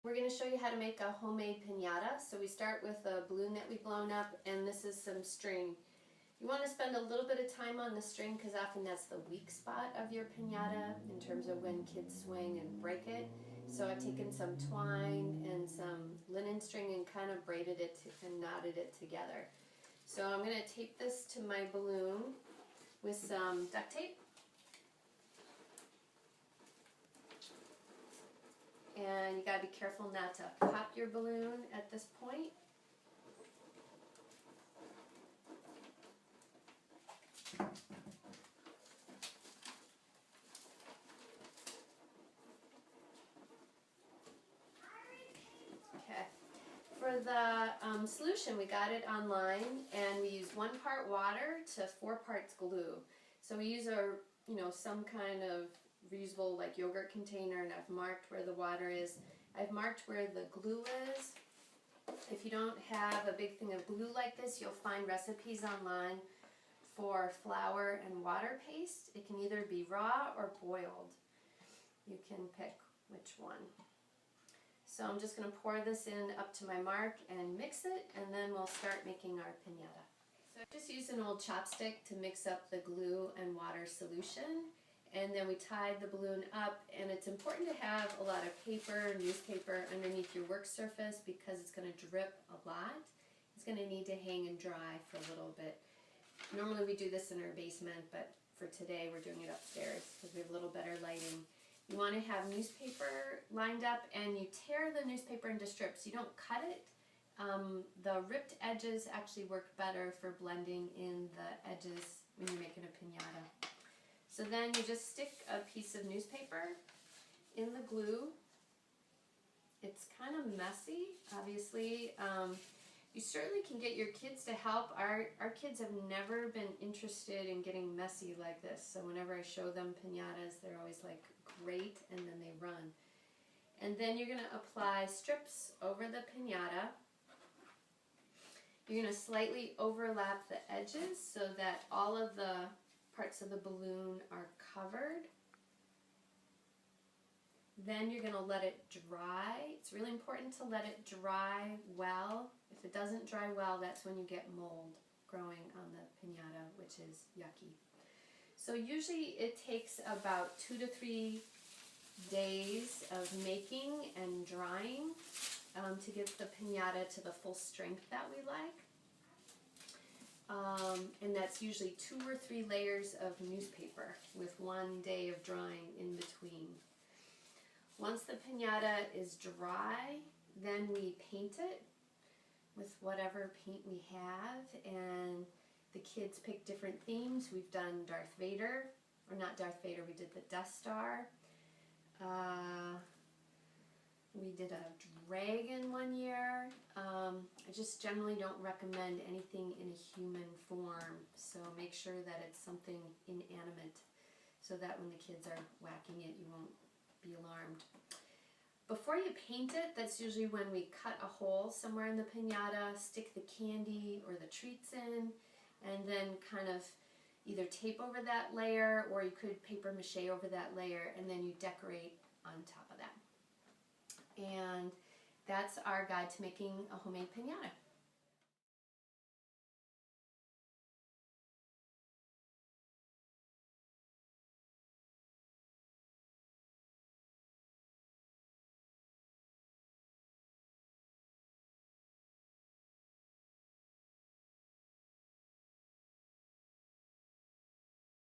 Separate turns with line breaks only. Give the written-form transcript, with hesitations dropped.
We're going to show you how to make a homemade piñata. So we start with a balloon that we've blown up, and this is some string. You want to spend a little bit of time on the string because often that's the weak spot of your piñata in terms of when kids swing and break it. So I've taken some twine and some linen string and kind of braided it and knotted it together. So I'm going to tape this to my balloon with some duct tape. And you got to be careful not to pop your balloon at this point. Okay. For the solution, we got it online, and we use 1 part water to 4 parts glue. So we use some kind of reusable like yogurt container, and I've marked where the water is. I've marked where the glue is. If you don't have a big thing of glue like this, you'll find recipes online for flour and water paste. It can either be raw or boiled. You can pick which one. So I'm just going to pour this in up to my mark and mix it, and then we'll start making our piñata. So I just used an old chopstick to mix up the glue and water solution, and then we tied the balloon up. And it's important to have a lot of paper, newspaper underneath your work surface because it's going to drip a lot. It's going to need to hang and dry for a little bit. Normally we do this in our basement, but for today we're doing it upstairs because we have a little better lighting. You want to have newspaper lined up, and you tear the newspaper into strips. You don't cut it. The ripped edges actually work better for blending in the edges when you're making a piñata. So then you just stick a piece of newspaper in the glue. It's kind of messy, obviously. You certainly can get your kids to help. Our kids have never been interested in getting messy like this. So whenever I show them piñatas, they're always like, great, and then they run. And then you're going to apply strips over the piñata. You're going to slightly overlap the edges so that all of the parts of the balloon are covered. Then you're going to let it dry. It's really important to let it dry well. If it doesn't dry well, that's when you get mold growing on the piñata, which is yucky. So usually it takes about 2 to 3 days of making and drying to get the piñata to the full strength that we like. And that's usually 2 or 3 layers of newspaper with 1 day of drying in between. Once the piñata is dry, then we paint it with whatever paint we have, and the kids pick different themes. We've done Darth Vader, or not Darth Vader, we did the Death Star. We did a dragon one year. I just generally don't recommend anything in a human form, so make sure that it's something inanimate so that when the kids are whacking it, you won't be alarmed. Before you paint it, that's usually when we cut a hole somewhere in the piñata, stick the candy or the treats in, and then kind of either tape over that layer, or you could paper mache over that layer, and then you decorate on top of that. And that's our guide to making a homemade piñata.